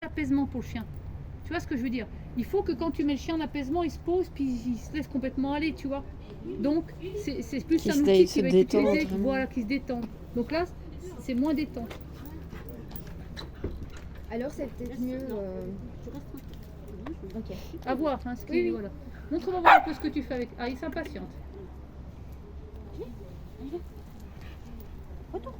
Apaisement pour le chien. Tu vois ce que je veux dire? Il faut que quand tu mets le chien en apaisement, il se pose puis il se laisse complètement aller, tu vois. Donc c'est plus un outil qui va être utilisé, voilà, qui se détend. Donc là, c'est moins détend. Alors c'est peut-être mieux. Ok. À voir, hein, ce qui, voilà. Montre-moi voir un peu ce que tu fais avec. Ah, il s'impatiente. Retour.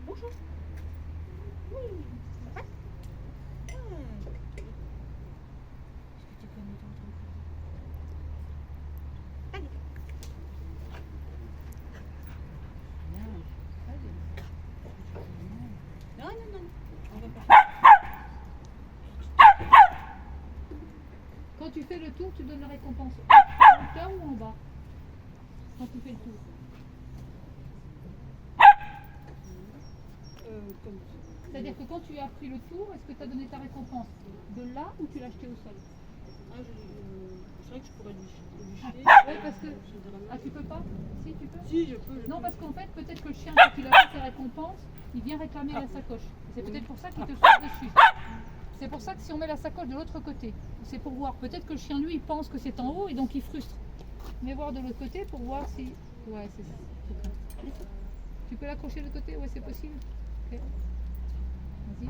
Bonjour. Oui. Allez. Non, non, non. On va pas. Quand tu fais le tour, tu donnes la récompense en hauteur ou en bas? Quand tu fais le tour. C'est-à-dire que quand tu as pris le tour, est-ce que tu as donné ta récompense de là ou tu l'as jeté au sol? C'est vrai que je pourrais lui jeter. Oui, parce que. Ah, tu peux pas? Si, tu peux? Si, je peux. Non, parce qu'en fait, peut-être que le chien, quand il a fait ses récompenses, il vient réclamer la sacoche. C'est peut-être pour ça qu'il te saute dessus. C'est pour ça que si on met la sacoche de l'autre côté, c'est pour voir. Peut-être que le chien, lui, il pense que c'est en haut et donc il frustre. Mais voir de l'autre côté pour voir si. Ouais, c'est ça. Tu peux l'accrocher de l'autre côté? Ouais, c'est possible. Ok. Vas-y.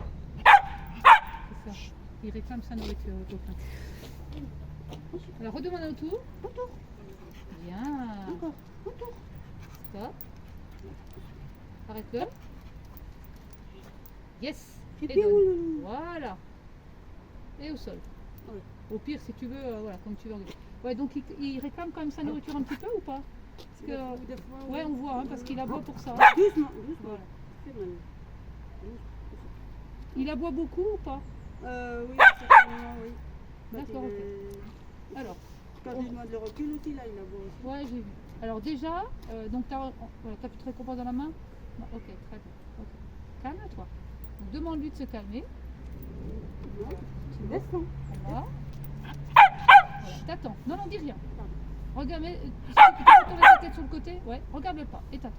C'est ça. Il réclame sa nourriture, le copain. Alors, redemande un tour. Retour. Bien. Encore. Retour. Stop. Arrête-le. Yes. C'est Et bien, donne. Loulou. Voilà. Et au sol. Ouais. Au pire, si tu veux, voilà, comme tu veux. Ouais, donc il réclame quand même sa nourriture un petit peu ou pas? Parce que, Des fois, ouais, on voit, hein, parce qu'il aboie pour ça. Doucement, doucement. Voilà. C'est mal. Il aboie beaucoup ou pas? Oui, certainement, oui. D'accord, ok. Alors, Quand il demande le recul aussi, là, il a beau aussi. ouais, j'ai vu. Alors déjà, donc t'as plus de récompense dans la main? Non, ok, très bien. Ok. Calme-toi. Donc, demande-lui de se calmer. Non, tu descends. Voilà. Voilà, t'attends. Non, non, dis rien. Regarde, mais tu sais que tu peux tourner ta tête sur le côté? Ouais, regarde-le pas et t'attends.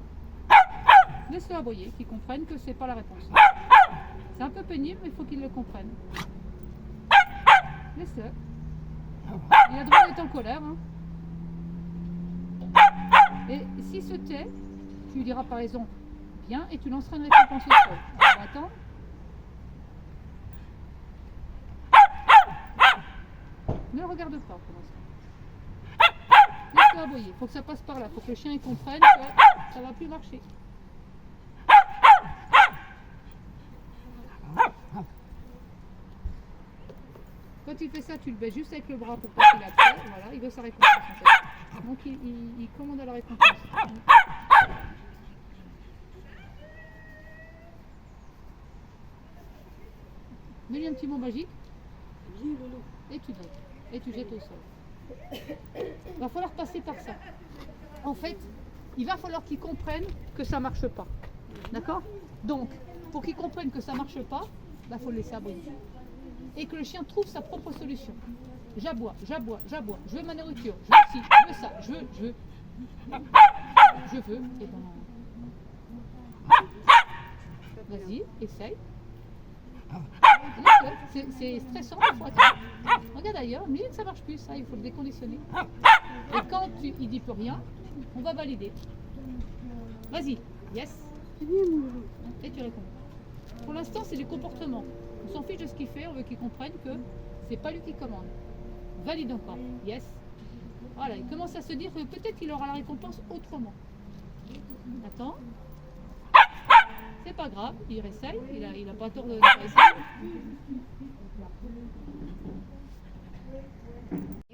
Laisse-le aboyer, qu'il comprenne que c'est pas la réponse. C'est un peu pénible, mais il faut qu'il le comprenne. Laisse-le. Il a le droit d'être en colère. Hein. Et s'il se tait, tu lui diras par exemple bien et tu lanceras une récompense au sol. On va attendre. Ne le regarde pas pour l'instant. Laisse-le aboyer. Il faut que ça passe par là. Il faut que le chien il comprenne que ça ne va plus marcher. Quand il fait ça, tu le baisses juste avec le bras pour pas qu'il appuie. Voilà, il veut sa récompense en fait. Donc il commande à la récompense. Mets-lui un petit mot magique Viens, Loulou. et tu donnes. Et tu jettes au sol. Il va falloir passer par ça. En fait, il va falloir qu'il comprenne que ça marche pas. D'accord? Donc, pour qu'il comprenne que ça marche pas, il faut le laisser aboyer. Et que le chien trouve sa propre solution. J'aboie, j'aboie, j'aboie. Je veux ma nourriture. Je veux ci, je veux ça. Je veux. Je veux. Et ben. Vas-y, essaye. C'est stressant parfois. Regarde ailleurs, mais que ça marche plus, ça, il faut le déconditionner. Et quand il dit plus rien, on va valider. Vas-y, yes. C'est bien, mon Loulou. Et tu réponds. Pour l'instant, c'est du comportement. On s'en fiche de ce qu'il fait, on veut qu'il comprenne que c'est pas lui qui commande. Valide encore, yes. Voilà, il commence à se dire que peut-être qu'il aura la récompense autrement. Attends. C'est pas grave, il réessaye, il a pas tort de réessayer.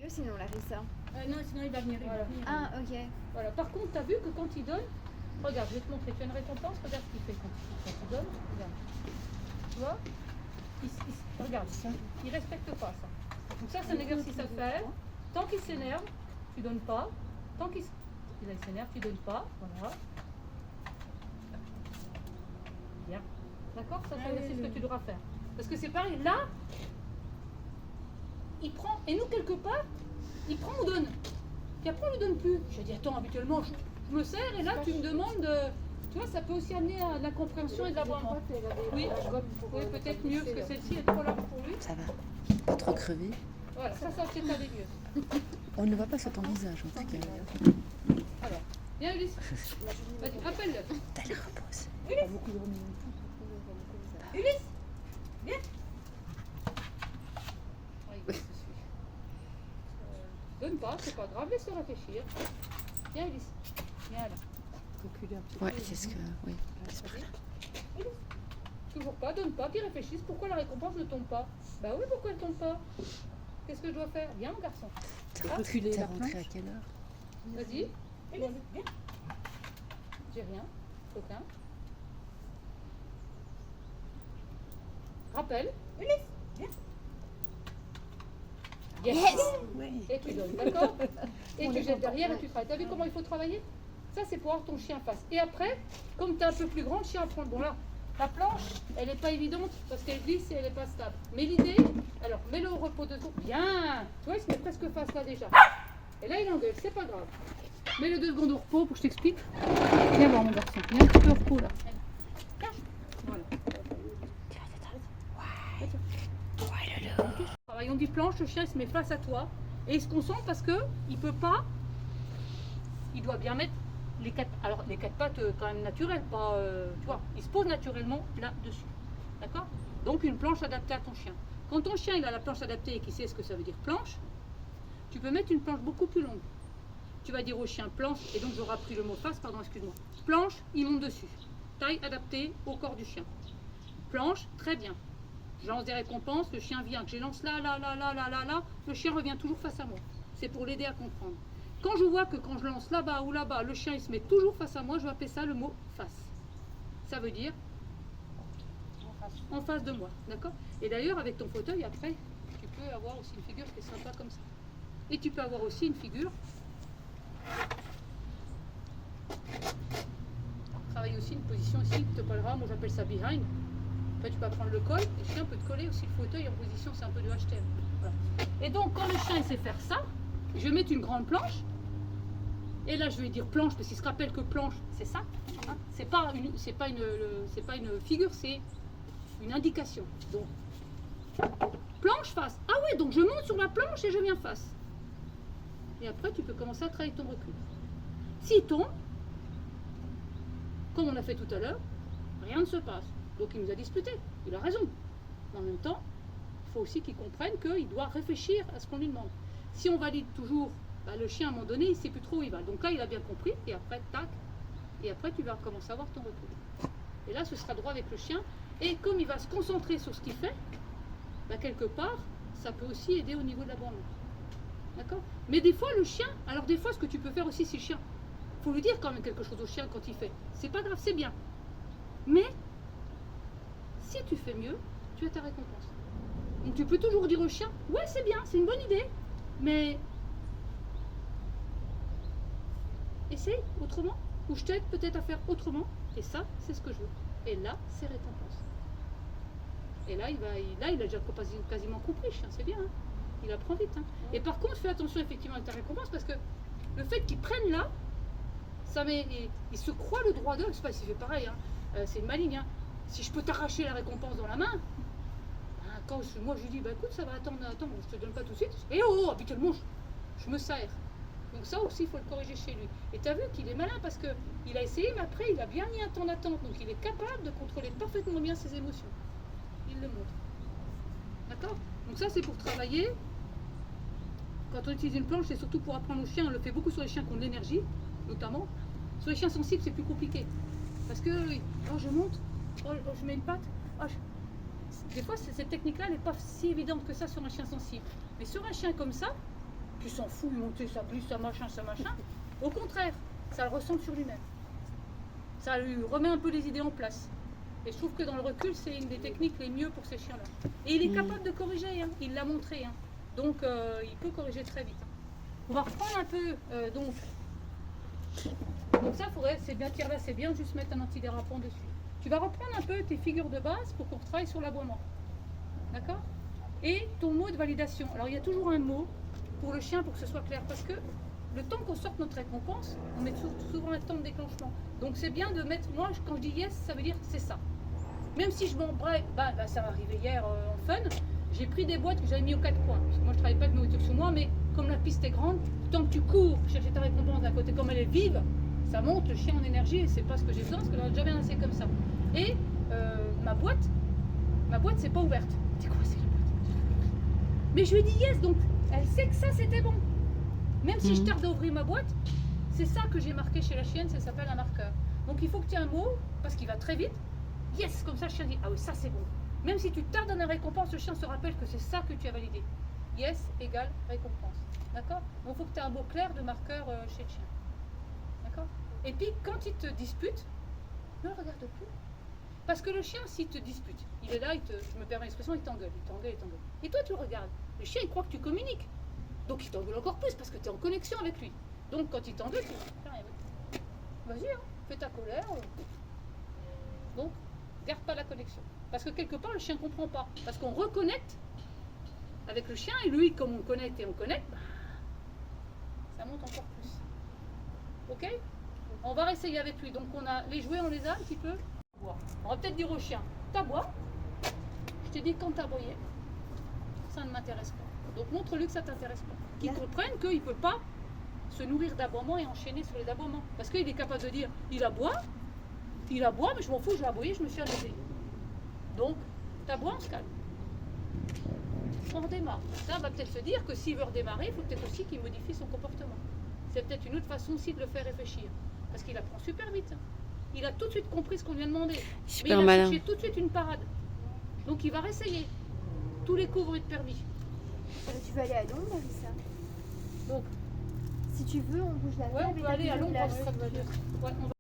mieux sinon Larissa. Non, sinon il va venir. Voilà. Ah ok. Voilà. Par contre, tu as vu que quand il donne, regarde, je vais te montrer, tu as une récompense, regarde ce qu'il fait quand il donne. Regarde. Tu vois regarde, il ne respecte pas ça. Donc ça, c'est un exercice à faire. Tant qu'il s'énerve, tu ne donnes pas. Tant qu'il s'énerve, tu ne donnes pas. Voilà. Bien. D'accord? Ça, c'est un exercice que tu devras faire. Parce que c'est pareil, là, il prend, et nous, quelque part, il prend ou donne. Puis après, on ne lui donne plus. Je dis, attends, habituellement, je me sers, et là, tu me demandes de... Tu vois, ça peut aussi amener à de l'incompréhension et de l'aboiement. Oui, oui, peut-être mieux, parce que celle-ci est trop large pour lui. Ça va. Pas trop crevé. Voilà, ça va peut-être aller mieux. On ne voit pas sur ton visage en tout cas. Alors, viens Ulysse. Vas-y, appelle-le. T'as l'air repose. Ulysse, viens. Ah, il se suit. Donne pas, c'est pas grave, laisse-le réfléchir. Viens Ulysse, viens là. Reculer un petit peu. Ouais, c'est ce que. Oui. c'est par là. Ulysse. Toujours pas, donne pas, qu'ils réfléchissent. Pourquoi la récompense ne tombe pas? Bah oui, pourquoi elle tombe pas? Qu'est-ce que je dois faire? Viens mon garçon. Reculer T'es la rentré à planche. quelle heure? Vas-y. Ulysse, viens. J'ai rien. Aucun. Rappelle. Ulysse, viens. Yes. Et tu donnes, d'accord? Et tu jettes derrière et tu travailles. T'as vu comment il faut travailler? Ça, c'est pour avoir ton chien face. Et après, comme tu es un peu plus grand, le chien apprend. Bon là, la planche, elle n'est pas évidente parce qu'elle glisse et elle n'est pas stable. Mais l'idée, alors mets-le au repos 2 secondes. Bien. Tu vois, il se met presque face là déjà. Et là, il engueule, c'est pas grave. Mets-le 2 secondes au repos pour que je t'explique. Viens voir mon garçon. Viens un petit peu au repos là. Voilà. Travaillons du planche, le chien il se met face à toi et il se concentre parce que il peut pas, il doit bien mettre les quatre pattes quand même naturelles, pas, tu vois, il se pose naturellement là-dessus, d'accord? Donc une planche adaptée à ton chien. Quand ton chien il a la planche adaptée et qu'il sait ce que ça veut dire planche, tu peux mettre une planche beaucoup plus longue. Tu vas dire au chien planche, et donc j'aurai appris le mot face, pardon, excuse-moi. Planche, il monte dessus. Taille adaptée au corps du chien. Planche, très bien. Je lance des récompenses, le chien vient, que je lance là, le chien revient toujours face à moi. C'est pour l'aider à comprendre. Quand je vois que quand je lance là-bas ou là-bas, le chien il se met toujours face à moi, je vais appeler ça le mot face. Ça veut dire en face de moi, d'accord? Et d'ailleurs, avec ton fauteuil, après, tu peux avoir aussi une figure qui est sympa comme ça. Et tu peux avoir aussi une figure. Travaille aussi une position ici, tu te colleras, moi j'appelle ça behind. Après, tu peux prendre le col, et le chien peut te coller aussi le fauteuil en position, c'est un peu de HTM. Voilà. Et donc, quand le chien il sait faire ça, je vais mettre une grande planche. Et là, je vais dire planche, parce qu'il se rappelle que planche, c'est ça. Hein, c'est pas une figure, c'est une indication. Donc, planche face. Ah ouais, donc je monte sur la planche et je viens face. Et après, tu peux commencer à travailler ton recul. S'il tombe, comme on a fait tout à l'heure, rien ne se passe. Donc il nous a disputé, il a raison. Mais en même temps, il faut aussi qu'il comprenne qu'il doit réfléchir à ce qu'on lui demande. Si on valide toujours, bah, le chien à un moment donné, il ne sait plus trop où il va. Donc là, il a bien compris, et après, tac, et après tu vas commencer à avoir ton recul. Et là, ce sera droit avec le chien. Et comme il va se concentrer sur ce qu'il fait, bah, quelque part, ça peut aussi aider au niveau de l'abandon. D'accord? Mais des fois, le chien, alors des fois, ce que tu peux faire aussi, c'est le chien. Il faut lui dire quand même quelque chose au chien quand il fait. C'est pas grave, c'est bien. Mais si tu fais mieux, tu as ta récompense. Donc tu peux toujours dire au chien, ouais c'est bien, c'est une bonne idée, mais essaye autrement, ou je t'aide peut-être à faire autrement, et ça c'est ce que je veux. Et là c'est récompense. Et là il a déjà quasiment compris le chien, c'est bien, hein, il apprend vite. Hein. Et par contre fais attention effectivement avec ta récompense, parce que le fait qu'il prenne là, ça met, il se croit le droit d'eux, je sais pas s'il fait pareil, hein, c'est une maligne, hein. Si je peux t'arracher la récompense dans la main, hein, quand moi je lui dis, bah écoute, ça va attendre, je te donne pas tout de suite. Et habituellement, je me serre. Donc ça aussi, il faut le corriger chez lui. Et tu as vu qu'il est malin parce qu'il a essayé, mais après, il a bien mis un temps d'attente. Donc il est capable de contrôler parfaitement bien ses émotions. Il le montre. D'accord? Donc ça, c'est pour travailler. Quand on utilise une planche, c'est surtout pour apprendre aux chiens. On le fait beaucoup sur les chiens qui ont de l'énergie, notamment. Sur les chiens sensibles, c'est plus compliqué. Parce que, quand je monte, je mets une patte. Des fois, cette technique-là n'est pas si évidente que ça sur un chien sensible. Mais sur un chien comme ça, qui s'en fout, monter sa glisse, ça machin, au contraire, ça le ressent sur lui-même. Ça lui remet un peu les idées en place. Et je trouve que dans le recul, c'est une des techniques les mieux pour ces chiens-là. Et il est capable de corriger, hein. Il l'a montré. Hein. Donc, il peut corriger très vite. Hein. On va reprendre un peu, donc ça, c'est bien, là, c'est bien juste mettre un antidérapant dessus. Tu vas reprendre un peu tes figures de base pour qu'on travaille sur l'aboiement. D'accord? Et ton mot de validation. Alors, il y a toujours un mot pour le chien pour que ce soit clair. Parce que le temps qu'on sorte notre récompense, on met souvent un temps de déclenchement. Donc, c'est bien de mettre, moi, quand je dis yes, ça veut dire c'est ça. Même si je m'embraye, ça m'est arrivé hier en fun, j'ai pris des boîtes que j'avais mis aux 4 coins. Parce que moi, je ne travaille pas de nourriture sur moi, mais comme la piste est grande, tant que tu cours chercher ta récompense d'un côté, comme elle est vive, ça monte le chien en énergie et c'est pas ce que j'ai besoin, parce que j'en ai déjà bien assez comme ça. Et ma boîte, c'est pas ouverte. C'est quoi, c'est la boîte? Mais je lui ai dit yes, donc elle sait que ça c'était bon. Même si je tarde à ouvrir ma boîte, c'est ça que j'ai marqué chez la chienne, ça s'appelle un marqueur. Donc il faut que tu aies un mot, parce qu'il va très vite. Yes, comme ça le chien dit ah oui, ça c'est bon. Même si tu tardes dans la récompense, le chien se rappelle que c'est ça que tu as validé. Yes égale récompense. D'accord? Donc il faut que tu aies un mot clair de marqueur chez le chien. D'accord? Et puis quand il te dispute, ne le regarde plus. Parce que le chien, s'il te dispute, il est là, je me permets l'expression, il t'engueule. Et toi, tu le regardes. Le chien, il croit que tu communiques. Donc il t'engueule encore plus parce que tu es en connexion avec lui. Donc quand il t'engueule, tu dis, vas-y, hein, fais ta colère. Donc, garde pas la connexion. Parce que quelque part, le chien ne comprend pas. Parce qu'on reconnecte avec le chien, et lui, comme on connecte, ça monte encore plus. Ok? On va réessayer avec lui. Donc on a les jouets, on les a un petit peu. On va peut-être dire au chien, t'aboies. Je t'ai dit quand t'aboyais, ça ne m'intéresse pas. Donc montre-lui que ça t'intéresse pas. Qu'il comprenne qu'il ne peut pas se nourrir d'aboiements et enchaîner sur les aboiements. Parce qu'il est capable de dire, il aboie, mais je m'en fous, je vais aboyer, je me suis amusé. Donc, t'aboies, on se calme. On redémarre. Ça va peut-être se dire que s'il veut redémarrer, il faut peut-être aussi qu'il modifie son comportement. C'est peut-être une autre façon aussi de le faire réfléchir. Parce qu'il apprend super vite. Il a tout de suite compris ce qu'on lui a demandé. Super mais il a malin. cherché tout de suite une parade. Donc il va réessayer. Tous les coups vont être permis. Tu veux aller à Londres, Marissa? Donc, Si tu veux, on bouge la ouais, table on et peut aller à t'as Londres. la Ouais, on va-